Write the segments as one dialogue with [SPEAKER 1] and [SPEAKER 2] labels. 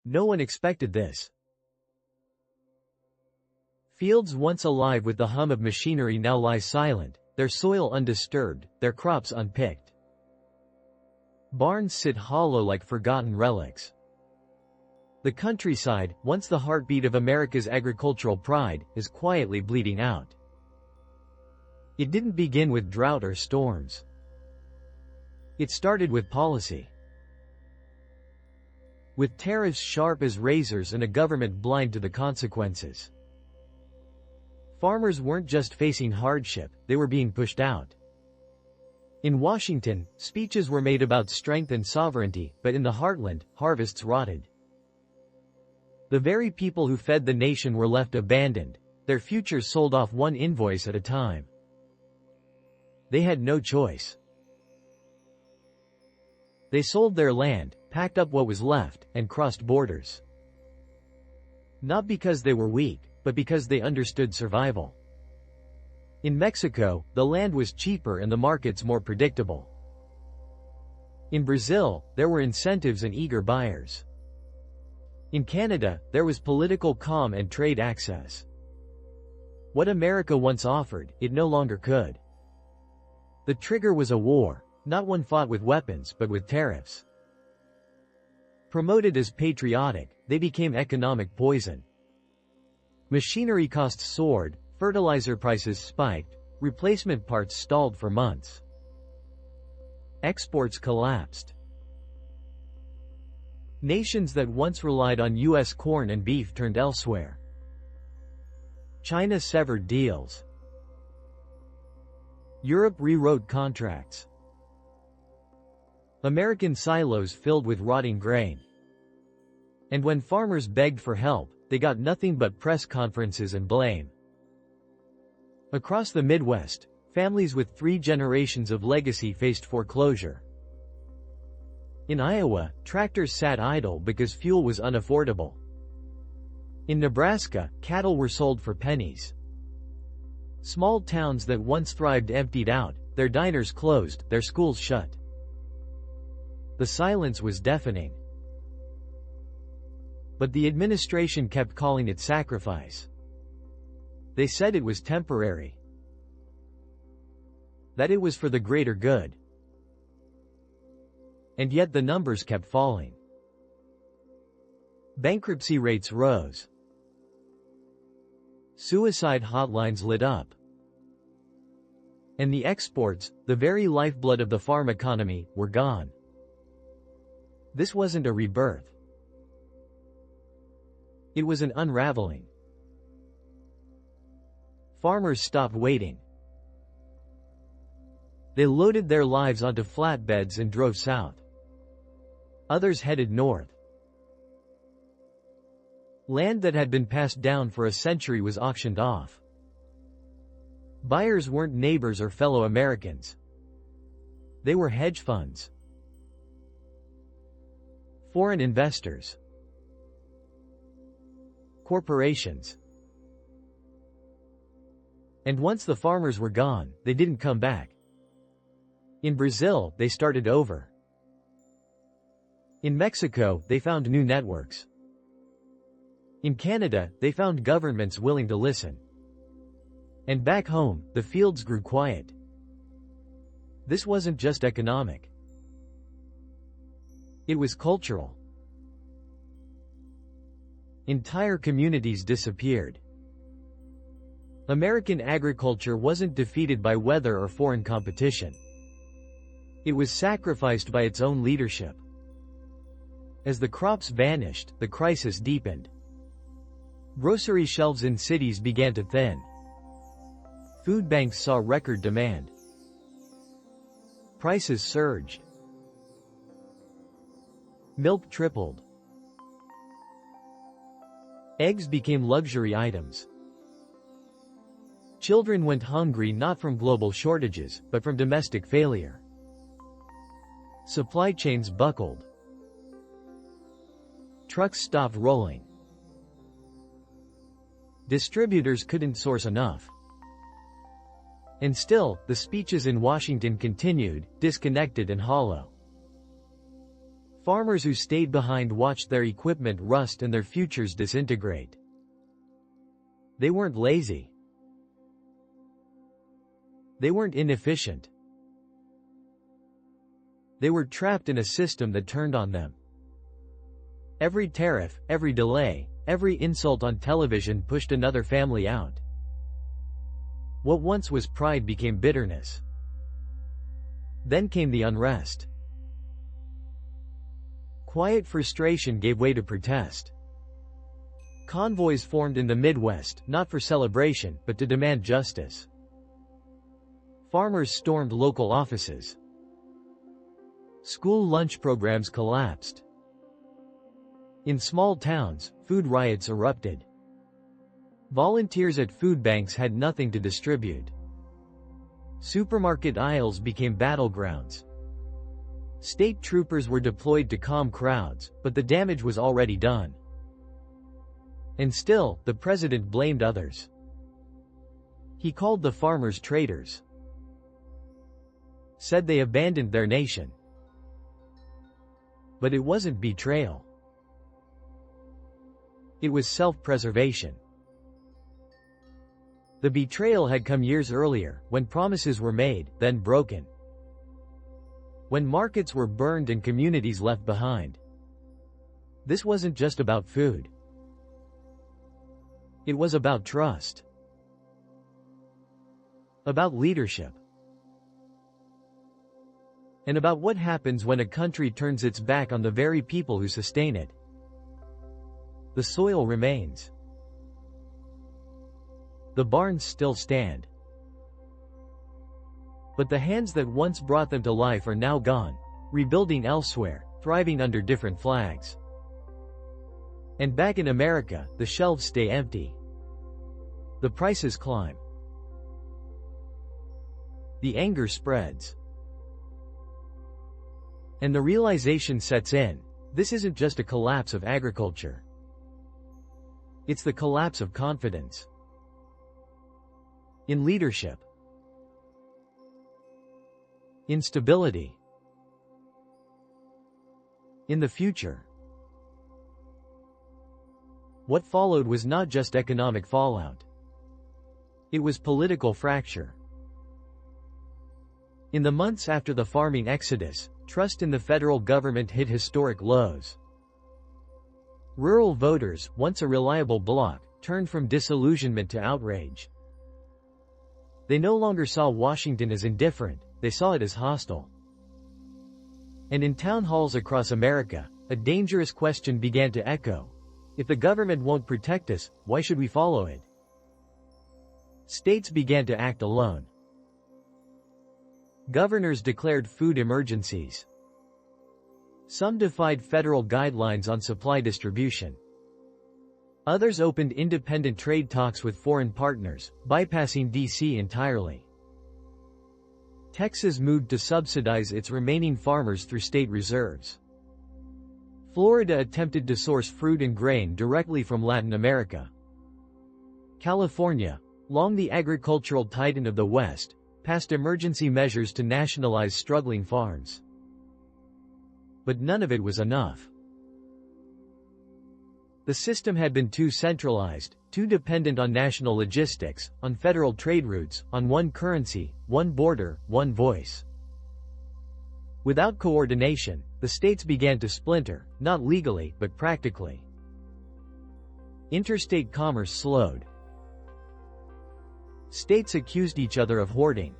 [SPEAKER 1] No one expected this. Fields once alive with the hum of machinery now lie silent, their soil undisturbed, their crops unpicked. Barns sit hollow like forgotten relics. The countryside, once the heartbeat of America's agricultural pride, is quietly bleeding out. It didn't begin with drought or storms. It started with policy. With tariffs sharp as razors and a government blind to the consequences. Farmers weren't just facing hardship, they were being pushed out. In Washington, speeches were made about strength and sovereignty, but in the heartland, harvests rotted. The very people who fed the nation were left abandoned, their futures sold off one invoice at a time. They had no choice. They sold their land, packed up what was left, and crossed borders. Not because they were weak, but because they understood survival. In Mexico, the land was cheaper and the markets more predictable. In Brazil, there were incentives and eager buyers. In Canada, there was political calm and trade access. What America once offered, it no longer could. The trigger was a war, not one fought with weapons but with tariffs. Promoted as patriotic, they became economic poison. Machinery costs soared, fertilizer prices spiked, replacement parts stalled for months. Exports collapsed. Nations that once relied on U.S. corn and beef turned elsewhere. China severed deals. Europe rewrote contracts. American silos filled with rotting grain. And when farmers begged for help, they got nothing but press conferences and blame. Across the Midwest, families with 3 generations of legacy faced foreclosure. In Iowa, tractors sat idle because fuel was unaffordable. In Nebraska, cattle were sold for pennies. Small towns that once thrived emptied out, their diners closed, their schools shut. The silence was deafening. But the administration kept calling it sacrifice. They said it was temporary. That it was for the greater good. And yet the numbers kept falling. Bankruptcy rates rose. Suicide hotlines lit up. And the exports, the very lifeblood of the farm economy, were gone. This wasn't a rebirth. It was an unraveling. Farmers stopped waiting. They loaded their lives onto flatbeds and drove south. Others headed north. Land that had been passed down for a century was auctioned off. Buyers weren't neighbors or fellow Americans. They were hedge funds. Foreign investors. Corporations. And once the farmers were gone, they didn't come back. In Brazil, they started over. In Mexico, they found new networks. In Canada, they found governments willing to listen. And back home, the fields grew quiet. This wasn't just economic. It was cultural. Entire communities disappeared. American agriculture wasn't defeated by weather or foreign competition. It was sacrificed by its own leadership. As the crops vanished, the crisis deepened. Grocery shelves in cities began to thin. Food banks saw record demand. Prices surged. Milk tripled. Eggs became luxury items. Children went hungry not from global shortages, but from domestic failure. Supply chains buckled. Trucks stopped rolling. Distributors couldn't source enough. And still, the speeches in Washington continued, disconnected and hollow. Farmers who stayed behind watched their equipment rust and their futures disintegrate. They weren't lazy. They weren't inefficient. They were trapped in a system that turned on them. Every tariff, every delay, every insult on television pushed another family out. What once was pride became bitterness. Then came the unrest. Quiet frustration gave way to protest. Convoys formed in the Midwest, not for celebration, but to demand justice. Farmers stormed local offices. School lunch programs collapsed. In small towns, food riots erupted. Volunteers at food banks had nothing to distribute. Supermarket aisles became battlegrounds. State troopers were deployed to calm crowds, but the damage was already done. And still, the president blamed others. He called the farmers traitors. Said they abandoned their nation. But it wasn't betrayal. It was self-preservation. The betrayal had come years earlier, when promises were made, then broken. When markets were burned and communities left behind. This wasn't just about food. It was about trust. About leadership. And about what happens when a country turns its back on the very people who sustain it. The soil remains. The barns still stand. But the hands that once brought them to life are now gone, rebuilding elsewhere, thriving under different flags. And back in America, the shelves stay empty. The prices climb. The anger spreads. And the realization sets in, this isn't just a collapse of agriculture. It's the collapse of confidence. In leadership. In stability. In the future. What followed was not just economic fallout. It was political fracture. In the months after the farming exodus, trust in the federal government hit historic lows. Rural voters, once a reliable bloc, turned from disillusionment to outrage. They no longer saw Washington as indifferent, they saw it as hostile. And in town halls across America, a dangerous question began to echo. If the government won't protect us, why should we follow it? States began to act alone. Governors declared food emergencies. Some defied federal guidelines on supply distribution. Others opened independent trade talks with foreign partners, bypassing D.C. entirely. Texas moved to subsidize its remaining farmers through state reserves. Florida attempted to source fruit and grain directly from Latin America. California, long the agricultural titan of the West, passed emergency measures to nationalize struggling farms. But none of it was enough. The system had been too centralized, too dependent on national logistics, on federal trade routes, on one currency, one border, one voice. Without coordination, the states began to splinter, not legally, but practically. Interstate commerce slowed. States accused each other of hoarding.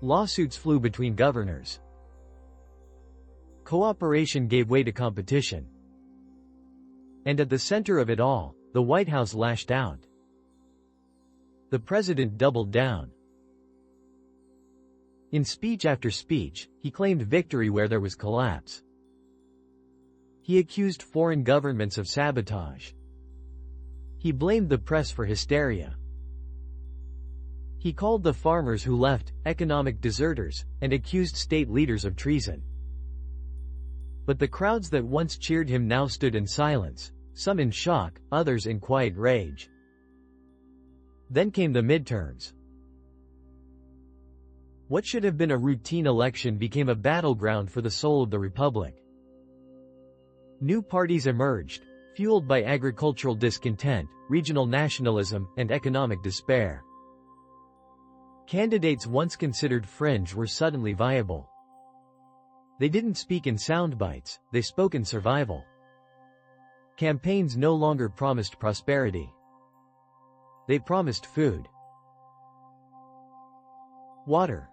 [SPEAKER 1] Lawsuits flew between governors. Cooperation gave way to competition. And at the center of it all, the White House lashed out. The president doubled down. In speech after speech, he claimed victory where there was collapse. He accused foreign governments of sabotage. He blamed the press for hysteria. He called the farmers who left economic deserters, and accused state leaders of treason. But the crowds that once cheered him now stood in silence, some in shock, others in quiet rage. Then came the midterms. What should have been a routine election became a battleground for the soul of the republic. New parties emerged, fueled by agricultural discontent, regional nationalism, and economic despair. Candidates once considered fringe were suddenly viable. They didn't speak in sound bites, they spoke in survival. Campaigns no longer promised prosperity. They promised food, water,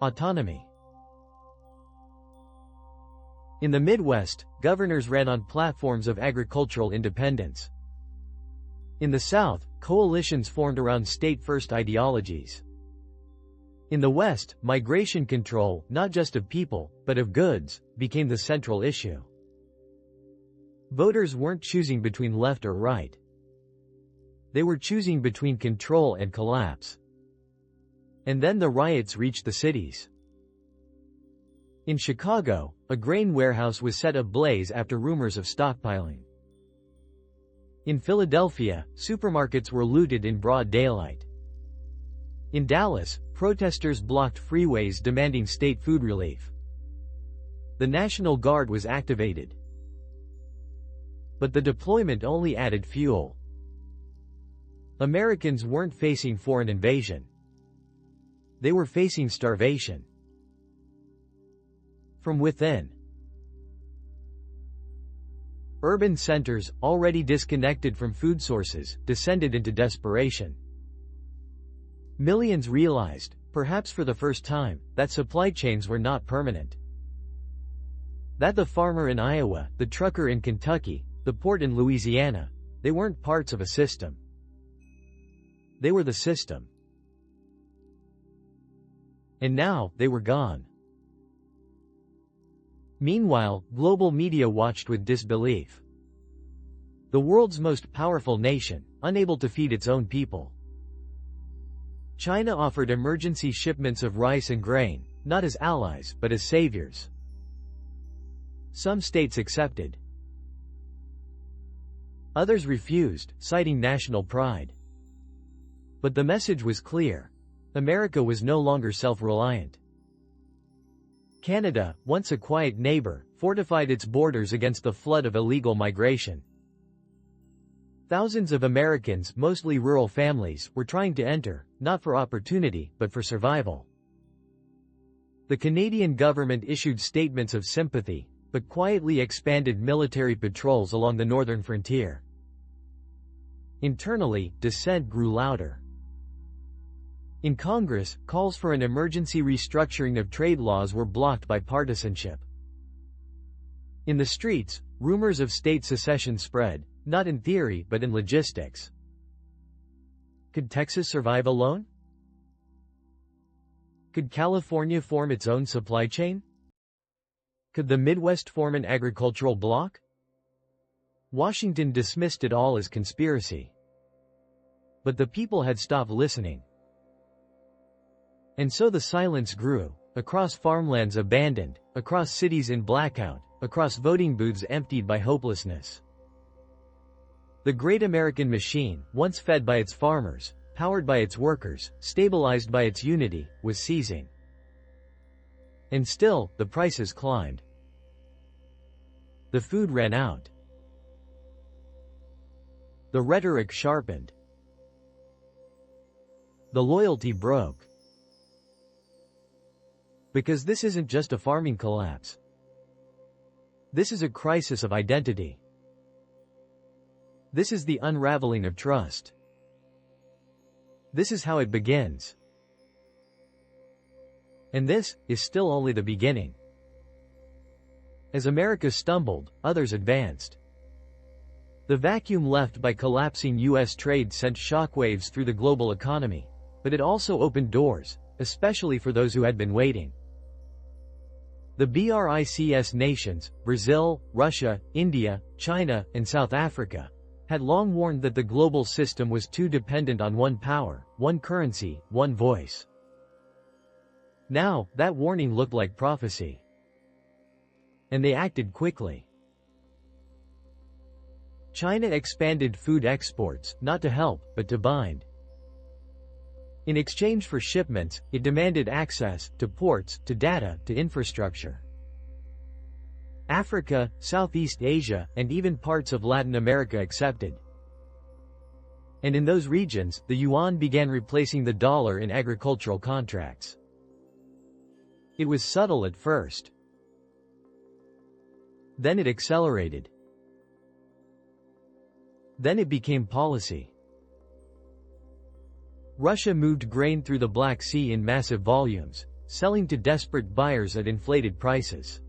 [SPEAKER 1] autonomy. In the Midwest, governors ran on platforms of agricultural independence. In the South, coalitions formed around state-first ideologies. In the West, migration control, not just of people, but of goods, became the central issue. Voters weren't choosing between left or right. They were choosing between control and collapse. And then the riots reached the cities. In Chicago, a grain warehouse was set ablaze after rumors of stockpiling. In Philadelphia, supermarkets were looted in broad daylight. In Dallas, protesters blocked freeways demanding state food relief. The National Guard was activated. But the deployment only added fuel. Americans weren't facing foreign invasion. They were facing starvation. From within. Urban centers, already disconnected from food sources, descended into desperation. Millions realized, perhaps for the first time, that supply chains were not permanent. That the farmer in Iowa, the trucker in Kentucky, the port in Louisiana, they weren't parts of a system. They were the system. And now, they were gone. Meanwhile, global media watched with disbelief. The world's most powerful nation, unable to feed its own people. China offered emergency shipments of rice and grain, not as allies, but as saviors. Some states accepted. Others refused, citing national pride. But the message was clear. America was no longer self-reliant. Canada, once a quiet neighbor, fortified its borders against the flood of illegal migration. Thousands of Americans, mostly rural families, were trying to enter, not for opportunity, but for survival. The Canadian government issued statements of sympathy, but quietly expanded military patrols along the northern frontier. Internally, dissent grew louder. In Congress, calls for an emergency restructuring of trade laws were blocked by partisanship. In the streets, rumors of state secession spread, not in theory but in logistics. Could Texas survive alone? Could California form its own supply chain? Could the Midwest form an agricultural bloc? Washington dismissed it all as conspiracy. But the people had stopped listening. And so the silence grew, across farmlands abandoned, across cities in blackout, across voting booths emptied by hopelessness. The great American machine, once fed by its farmers, powered by its workers, stabilized by its unity, was seizing. And still, the prices climbed. The food ran out. The rhetoric sharpened. The loyalty broke. Because this isn't just a farming collapse. This is a crisis of identity. This is the unraveling of trust. This is how it begins. And this is still only the beginning. As America stumbled, others advanced. The vacuum left by collapsing U.S. trade sent shockwaves through the global economy, but it also opened doors, especially for those who had been waiting. The BRICS nations, Brazil, Russia, India, China, and South Africa, had long warned that the global system was too dependent on one power, one currency, one voice. Now, that warning looked like prophecy. And they acted quickly. China expanded food exports, not to help, but to bind. In exchange for shipments, it demanded access to ports, to data, to infrastructure. Africa, Southeast Asia, and even parts of Latin America accepted. And in those regions, the yuan began replacing the dollar in agricultural contracts. It was subtle at first. Then it accelerated. Then it became policy. Russia moved grain through the Black Sea in massive volumes, selling to desperate buyers at inflated prices.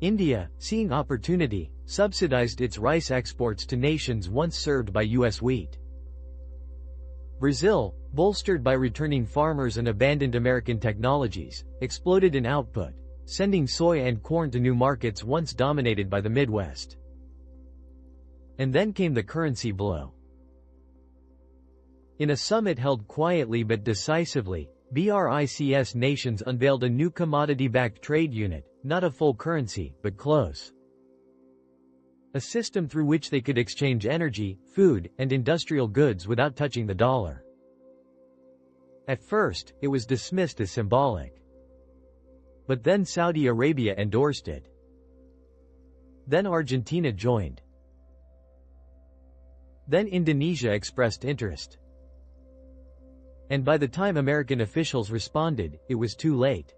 [SPEAKER 1] India, seeing opportunity, subsidized its rice exports to nations once served by U.S. wheat. Brazil, bolstered by returning farmers and abandoned American technologies, exploded in output, sending soy and corn to new markets once dominated by the Midwest. And then came the currency blow. In a summit held quietly but decisively, BRICS nations unveiled a new commodity-backed trade unit, not a full currency, but close. A system through which they could exchange energy, food, and industrial goods without touching the dollar. At first, it was dismissed as symbolic. But then Saudi Arabia endorsed it. Then Argentina joined. Then Indonesia expressed interest. And by the time American officials responded, it was too late.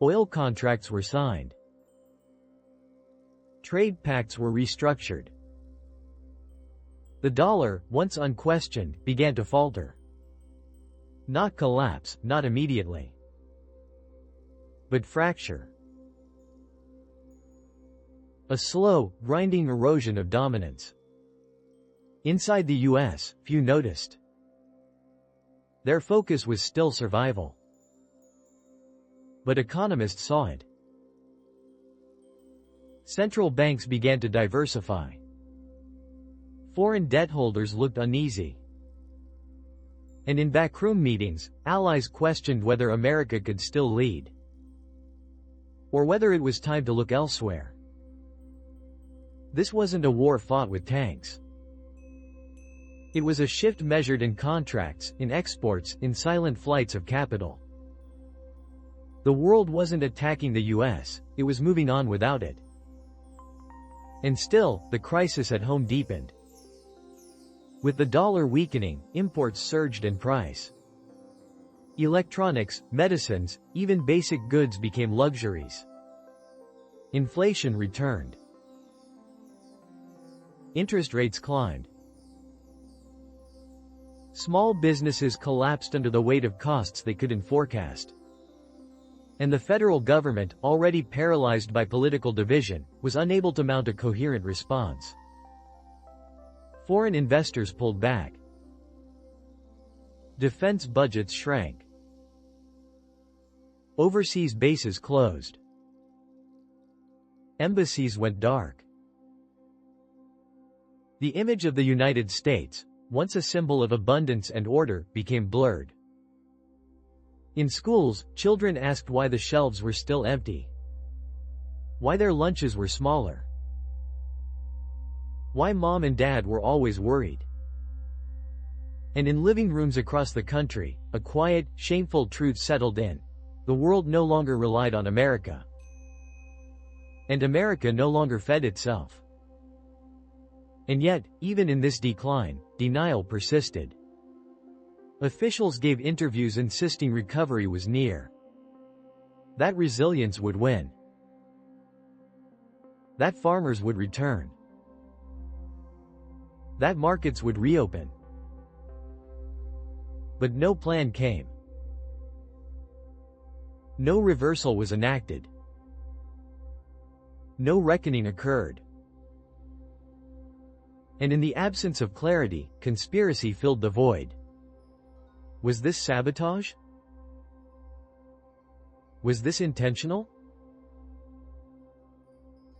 [SPEAKER 1] Oil contracts were signed. Trade pacts were restructured. The dollar, once unquestioned, began to falter. Not collapse, not immediately. But fracture. A slow, grinding erosion of dominance. Inside the U.S., few noticed. Their focus was still survival. But economists saw it. Central banks began to diversify. Foreign debt holders looked uneasy. And in backroom meetings, allies questioned whether America could still lead. Or whether it was time to look elsewhere. This wasn't a war fought with tanks. It was a shift measured in contracts, in exports, in silent flights of capital. The world wasn't attacking the U.S., it was moving on without it. And still, the crisis at home deepened. With the dollar weakening, imports surged in price. Electronics, medicines, even basic goods became luxuries. Inflation returned. Interest rates climbed. Small businesses collapsed under the weight of costs they couldn't forecast. And the federal government, already paralyzed by political division, was unable to mount a coherent response. Foreign investors pulled back. Defense budgets shrank. Overseas bases closed. Embassies went dark. The image of the United States, once a symbol of abundance and order, became blurred. In schools, children asked why the shelves were still empty. Why their lunches were smaller. Why mom and dad were always worried. And in living rooms across the country, a quiet, shameful truth settled in. The world no longer relied on America. And America no longer fed itself. And yet, even in this decline, denial persisted. Officials gave interviews insisting recovery was near. That resilience would win. That farmers would return. That markets would reopen. But no plan came. No reversal was enacted. No reckoning occurred. And in the absence of clarity, conspiracy filled the void. Was this sabotage? Was this intentional?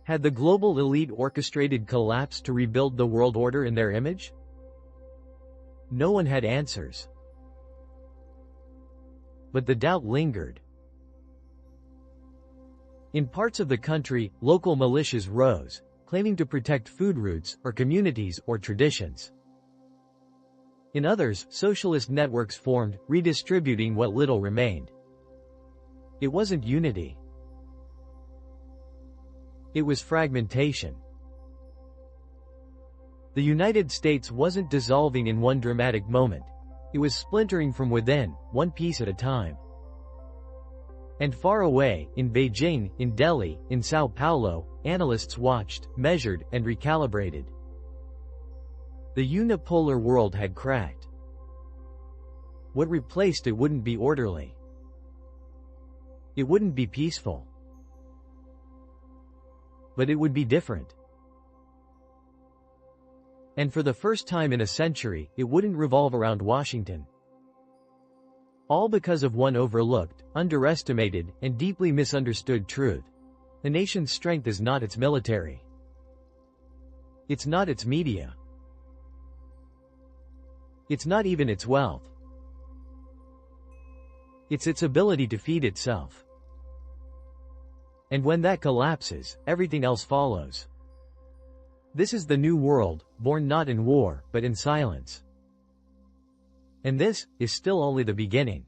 [SPEAKER 1] Had the global elite orchestrated collapse to rebuild the world order in their image? No one had answers. But the doubt lingered. In parts of the country, local militias rose, claiming to protect food routes, or communities, or traditions. In others, socialist networks formed, redistributing what little remained. It wasn't unity. It was fragmentation. The United States wasn't dissolving in one dramatic moment. It was splintering from within, one piece at a time. And far away, in Beijing, in Delhi, in Sao Paulo, analysts watched, measured, and recalibrated. The unipolar world had cracked. What replaced it wouldn't be orderly. It wouldn't be peaceful. But it would be different. And for the first time in a century, it wouldn't revolve around Washington. All because of one overlooked, underestimated, and deeply misunderstood truth. A nation's strength is not its military. It's not its media. It's not even its wealth. It's its ability to feed itself. And when that collapses, everything else follows. This is the new world, born not in war, but in silence. And this is still only the beginning.